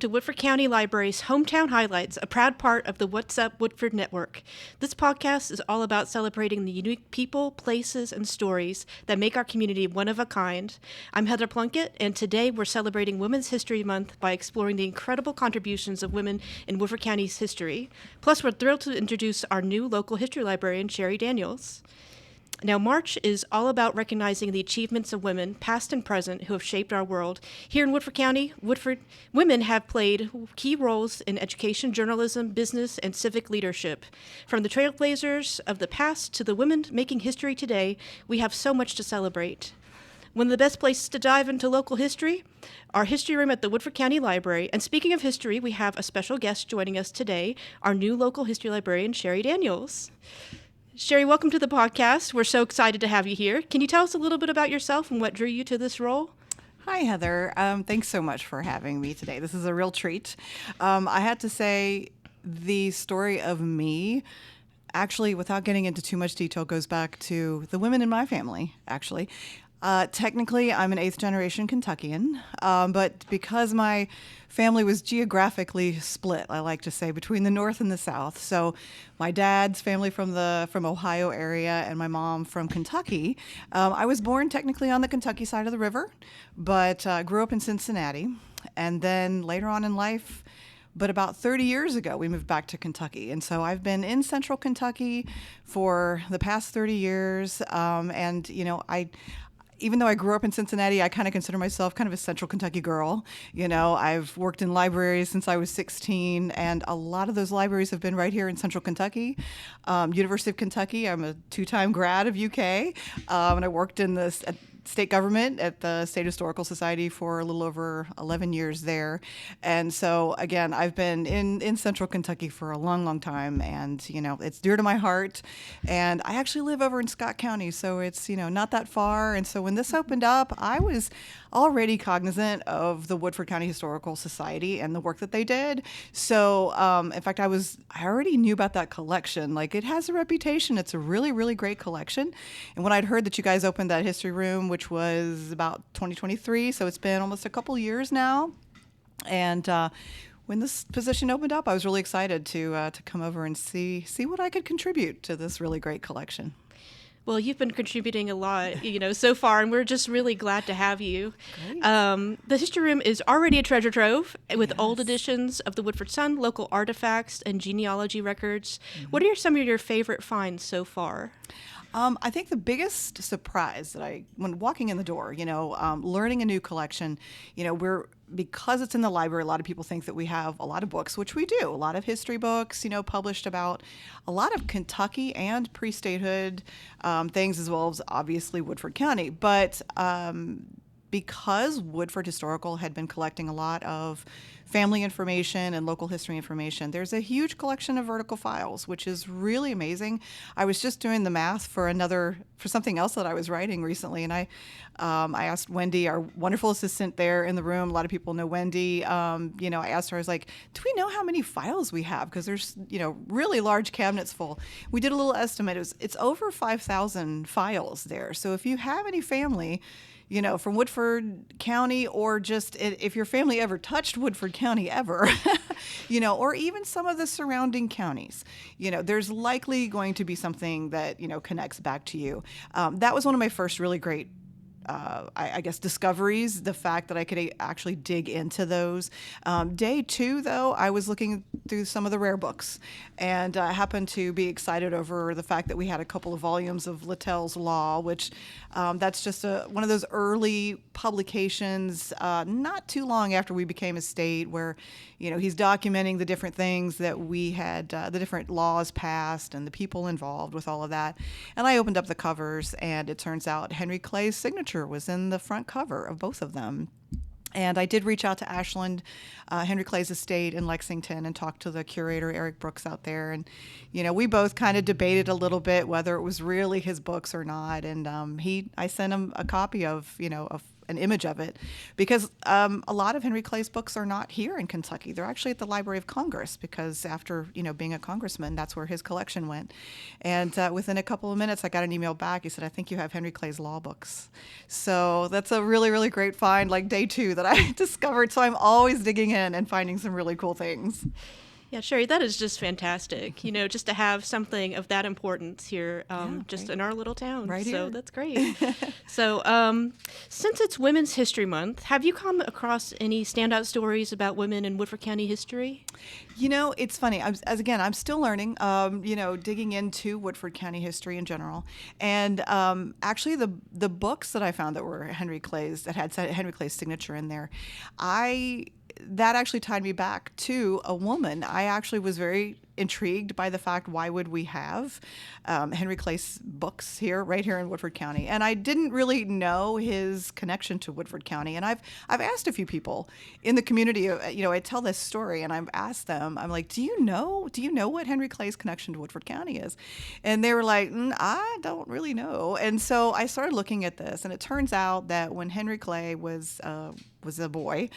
to Woodford County Library's Hometown Highlights, a proud part of the What's Up Woodford Network. This podcast is all about celebrating the unique people, places, and stories that make our community one of a kind. I'm Heather Plunkett, and today we're celebrating Women's History Month by exploring the incredible contributions of women in Woodford County's history. Plus, we're thrilled to introduce our new local history librarian, Cheri Daniels. Now, March is all about recognizing the achievements of women, past and present, who have shaped our world. Here in Woodford County, women have played key roles in education, journalism, business, and civic leadership. From the trailblazers of the past to the women making history today, we have so much to celebrate. One of the best places to dive into local history, our history room at the Woodford County Library. And speaking of history, we have a special guest joining us today, our new local history librarian, Cheri Daniels. Cheri, welcome to the podcast. We're so excited to have you here. Can you tell us a little bit about yourself and what drew you to this role? Hi, Heather. Thanks so much for having me today. This is a real treat. I had to say the story of me, actually, without getting into too much detail, goes back to the women in my family, actually. Technically, I'm an 8th generation Kentuckian, but because my family was geographically split, I like to say, between the North and the South. So my dad's family from Ohio area and my mom from Kentucky. I was born technically on the Kentucky side of the river, but grew up in Cincinnati. And then later on in life, but about 30 years ago, we moved back to Kentucky. And so I've been in central Kentucky for the past 30 years. And, you know, even though I grew up in Cincinnati, I kind of consider myself kind of a central Kentucky girl. You know, I've worked in libraries since I was 16, and a lot of those libraries have been right here in central Kentucky. University of Kentucky, I'm a 2-time grad of UK, and I worked in the state government at the State Historical Society for a little over 11 years there. And so, again, I've been in central Kentucky for a long, long time, and, you know, it's dear to my heart. And I actually live over in Scott County, so it's, you know, not that far. And so when this opened up, I was already cognizant of the Woodford County Historical Society and the work that they did. So, in fact, I already knew about that collection. Like, it has a reputation. It's a really, really great collection. And when I'd heard that you guys opened that history room, which was about 2023, so it's been almost a couple years now. And when this position opened up, I was really excited to come over and see what I could contribute to this really great collection. Well, you've been contributing a lot, you know, so far, and we're just really glad to have you. Great. The History Room is already a treasure trove with Yes. old editions of the Woodford Sun, local artifacts, and genealogy records. Mm-hmm. What are some of your favorite finds so far? I think the biggest surprise when walking in the door, you know, learning a new collection, you know, because it's in the library, a lot of people think that we have a lot of books, which we do, a lot of history books, you know, published about a lot of Kentucky and pre-statehood things, as well as obviously Woodford County. But because Woodford Historical had been collecting a lot of family information and local history information, there's a huge collection of vertical files, which is really amazing. I was just doing the math for something else that I was writing recently, and I asked Wendy, our wonderful assistant there in the room. A lot of people know Wendy. You know, I asked her, I was like, do we know how many files we have? Because there's, you know, really large cabinets full. We did a little estimate. It's over 5,000 files there. So if you have any family, you know, from Woodford County, or just if your family ever touched Woodford County ever, you know, or even some of the surrounding counties, you know, there's likely going to be something that, you know, connects back to you. That was one of my first really great I guess, discoveries, the fact that I could actually dig into those. Day 2, though, I was looking through some of the rare books, and I happened to be excited over the fact that we had a couple of volumes of Littell's Law, which that's just one of those early publications, not too long after we became a state, where, you know, he's documenting the different things that we had, the different laws passed and the people involved with all of that. And I opened up the covers, and it turns out Henry Clay's signature was in the front cover of both of them. And I did reach out to Ashland, Henry Clay's estate in Lexington, and talk to the curator, Eric Brooks, out there. And, you know, we both kind of debated a little bit whether it was really his books or not. And I sent him a copy of an image of it, because a lot of Henry Clay's books are not here in Kentucky. They're actually at the Library of Congress, because after being a congressman, that's where his collection went. And within a couple of minutes, I got an email back. He said, "I think you have Henry Clay's law books." So that's a really, really great find, like day 2 that I discovered. So I'm always digging in and finding some really cool things. Yeah, Cheri, that is just fantastic. Just to have something of that importance here, just in our little town. Right here. So that's great. So, since it's Women's History Month, have you come across any standout stories about women in Woodford County history? It's funny. I'm still learning, digging into Woodford County history in general. And actually, the books that I found that were Henry Clay's, that had Henry Clay's signature in there, that actually tied me back to a woman. I actually was very intrigued by the fact, why would we have Henry Clay's books right here in Woodford County? And I didn't really know his connection to Woodford County. And I've asked a few people in the community, I tell this story and I've asked them, I'm like, do you know what Henry Clay's connection to Woodford County is? And they were like, I don't really know. And so I started looking at this, and it turns out that when Henry Clay was a boy,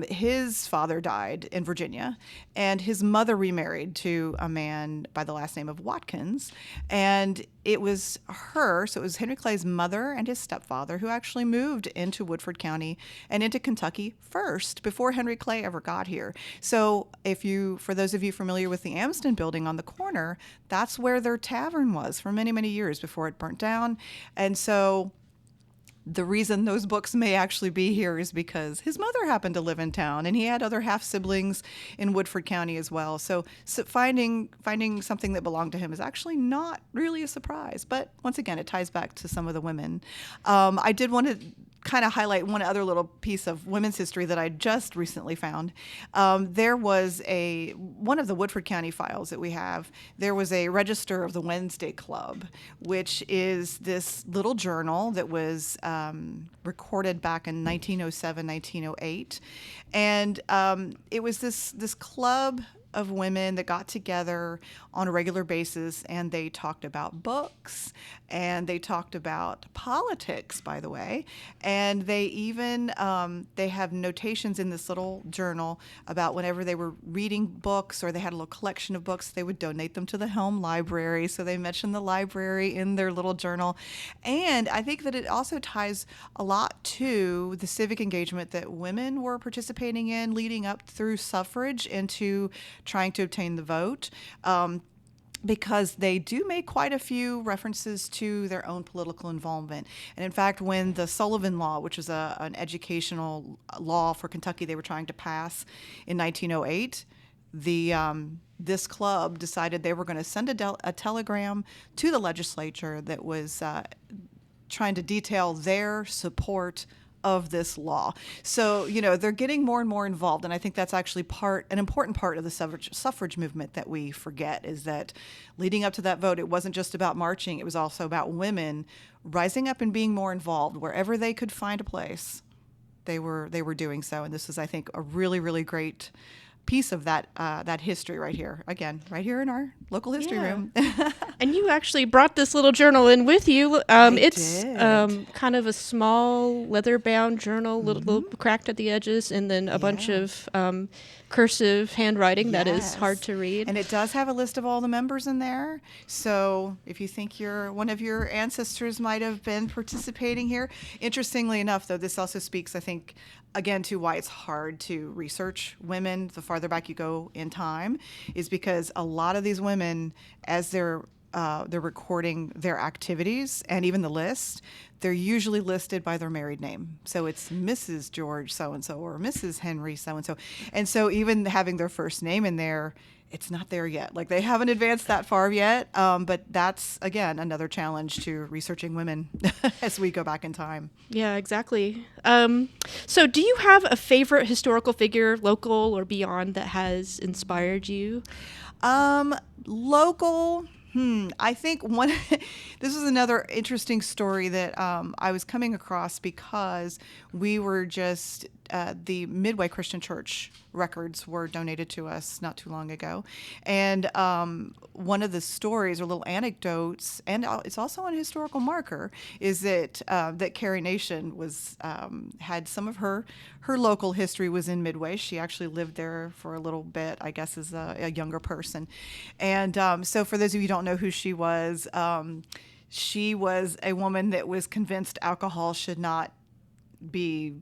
his father died in Virginia, and his mother remarried to a man by the last name of Watkins. And it was Henry Clay's mother and his stepfather who actually moved into Woodford County and into Kentucky first, before Henry Clay ever got here. So for those of you familiar with the Amsden building on the corner, that's where their tavern was for many, many years before it burnt down. And so the reason those books may actually be here is because his mother happened to live in town, and he had other half siblings in Woodford County as well. So finding something that belonged to him is actually not really a surprise. But once again, it ties back to some of the women. I did want to kind of highlight one other little piece of women's history that I just recently found. There was one of the Woodford County files that we have. There was a Register of the Wednesday Club, which is this little journal that was recorded back in 1907, 1908. And it was this club of women that got together on a regular basis, and they talked about books, and they talked about politics, by the way, and they even they have notations in this little journal about whenever they were reading books or they had a little collection of books, they would donate them to the home library. So they mentioned the library in their little journal. And I think that it also ties a lot to the civic engagement that women were participating in leading up through suffrage into trying to obtain the vote, because they do make quite a few references to their own political involvement. And in fact, when the Sullivan Law, which was an educational law for Kentucky they were trying to pass in 1908, this club decided they were going to send a telegram to the legislature that was trying to detail their support of this law. So, they're getting more and more involved. And I think that's actually an important part of the suffrage movement that we forget, is that leading up to that vote, it wasn't just about marching. It was also about women rising up and being more involved wherever they could find a place. They were doing so. And this is, I think, a really, really great piece of that history right here. Again, right here in our local history room. And you actually brought this little journal in with you. It's kind of a small leather-bound journal, little cracked at the edges, and then a bunch of cursive handwriting that is hard to read. And it does have a list of all the members in there. So if you think one of your ancestors might have been participating here. Interestingly enough, though, this also speaks, I think, again, to why it's hard to research women the farther back you go in time, is because a lot of these women, as they're recording their activities and even the list, they're usually listed by their married name. So it's Mrs. George so-and-so or Mrs. Henry so-and-so. And so even having their first name in there, it's not there yet. Like, they haven't advanced that far yet. But that's, again, another challenge to researching women as we go back in time. Yeah, exactly. So do you have a favorite historical figure, local or beyond, that has inspired you? Local... I think this is another interesting story that I was coming across because we were just the Midway Christian Church records were donated to us not too long ago. And one of the stories or little anecdotes, and it's also an historical marker, is that that Cheri Nation was had some of her local history was in Midway. She actually lived there for a little bit, I guess, as a younger person. And so for those of you who don't know who she was a woman that was convinced alcohol should not be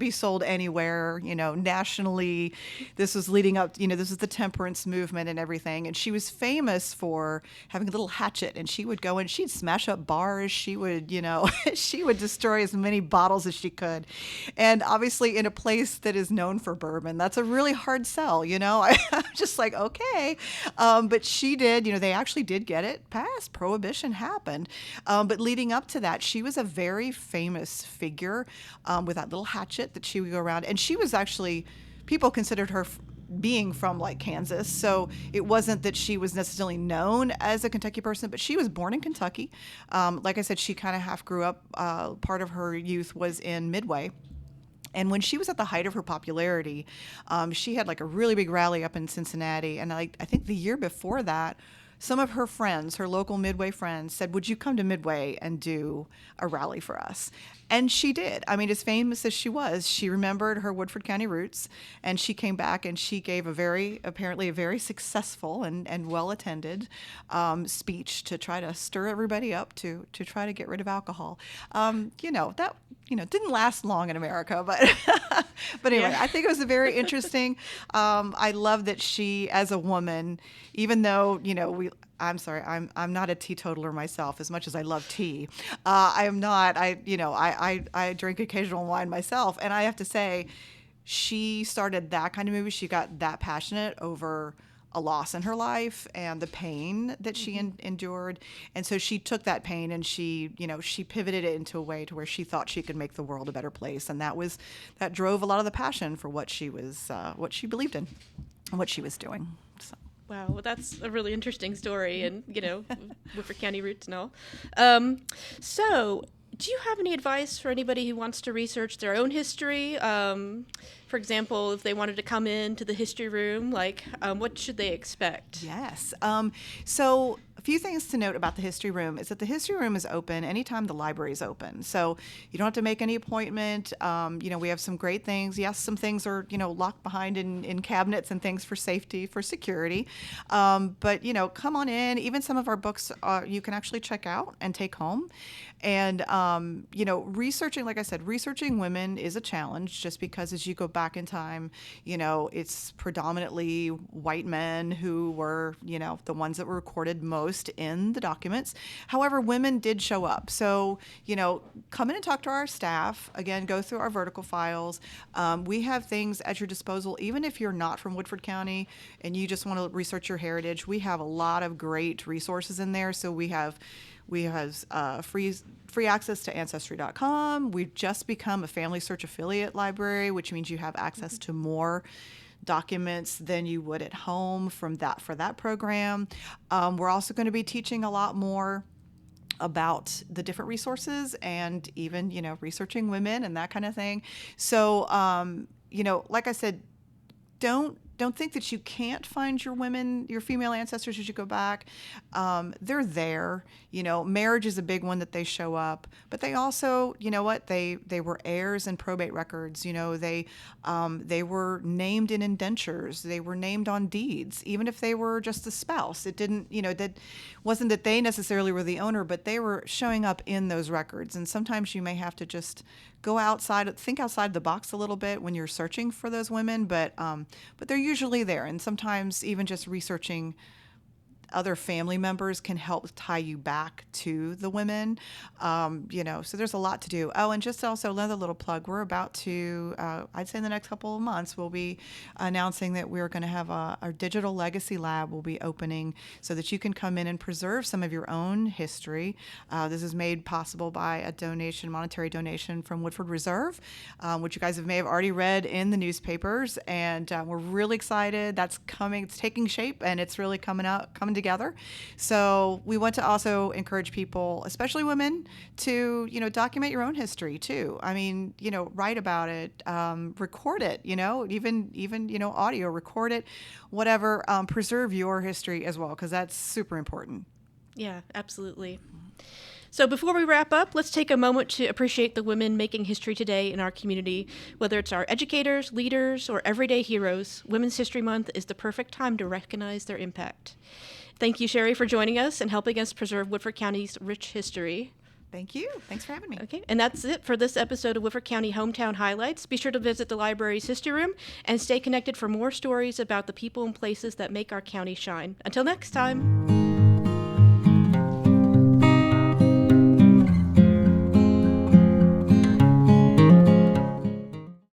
sold anywhere, nationally. This was leading up, this is the temperance movement and everything. And she was famous for having a little hatchet, and she would go and she'd smash up bars. She would, she would destroy as many bottles as she could. And obviously in a place that is known for bourbon, that's a really hard sell, I'm just like, okay. But she did, they actually did get it passed. Prohibition happened. But leading up to that, she was a very famous figure with that little hatchet that she would go around. And she was actually, people considered her being from like Kansas. So it wasn't that she was necessarily known as a Kentucky person, but she was born in Kentucky. Like I said, she kind of half grew up, part of her youth was in Midway. And when she was at the height of her popularity, she had like a really big rally up in Cincinnati. And I think the year before that, some of her friends, her local Midway friends, said, would you come to Midway and do a rally for us? And she did. I mean, as famous as she was, she remembered her Woodford County roots, and she came back and she gave apparently a very successful and well-attended speech to try to stir everybody up to try to get rid of alcohol. That didn't last long in America, but but anyway, yeah. I think it was a very interesting. I love that she, as a woman, even though I'm sorry, I'm not a teetotaler myself. As much as I love tea, I am not. I drink occasional wine myself, and I have to say, she started that kind of movie. She got that passionate over a loss in her life and the pain that she endured. And so she took that pain and she pivoted it into a way to where she thought she could make the world a better place. And that drove a lot of the passion for what she believed in and what she was doing. So. Wow, well, that's a really interesting story, and Woodford County roots and all. So, do you have any advice for anybody who wants to research their own history? For example, if they wanted to come into the history room, what should they expect? Yes. So a few things to note about the history room is that the history room is open anytime the library is open. So you don't have to make any appointment. We have some great things. Yes, some things are, locked behind in cabinets and things for safety, for security. But, come on in. Even some of our books you can actually check out and take home. And, researching, like I said, researching women is a challenge just because as you go back in time, it's predominantly white men who were, the ones that were recorded most in the documents. However, women did show up. So, come in and talk to our staff. Again, go through our vertical files. We have things at your disposal, even if you're not from Woodford County and you just want to research your heritage. We have a lot of great resources in there. So we have free access to Ancestry.com. We've just become a Family Search affiliate library, which means you have access to more documents than you would at home for that program. We're also going to be teaching a lot more about the different resources and even, researching women and that kind of thing. So, like I said, don't think that you can't find your female ancestors as you go back. They're there. Marriage is a big one that they show up, but they also, they were heirs in probate records. They were named in indentures. They were named on deeds, even if they were just the spouse. It didn't, that wasn't that they necessarily were the owner, but they were showing up in those records. And sometimes you may have to just go outside, think outside the box a little bit when you're searching for those women, but they're usually there. And sometimes even just researching other family members can help tie you back to the women, so there's a lot to do. Oh, and just also another little plug, we're about to, I'd say in the next couple of months, we'll be announcing that we're going to have our digital legacy lab will be opening so that you can come in and preserve some of your own history. This is made possible by a monetary donation from Woodford Reserve, which you guys may have already read in the newspapers, and we're really excited. That's coming, it's taking shape, and it's really coming together. So we want to also encourage people, especially women, to, document your own history too. I mean, write about it, record it, even audio, record it, whatever, preserve your history as well, because that's super important. Yeah, absolutely. So before we wrap up, let's take a moment to appreciate the women making history today in our community. Whether it's our educators, leaders, or everyday heroes, Women's History Month is the perfect time to recognize their impact. Thank you, Cheri, for joining us and helping us preserve Woodford County's rich history. Thank you. Thanks for having me. Okay, and that's it for this episode of Woodford County Hometown Highlights. Be sure to visit the library's history room and stay connected for more stories about the people and places that make our county shine. Until next time.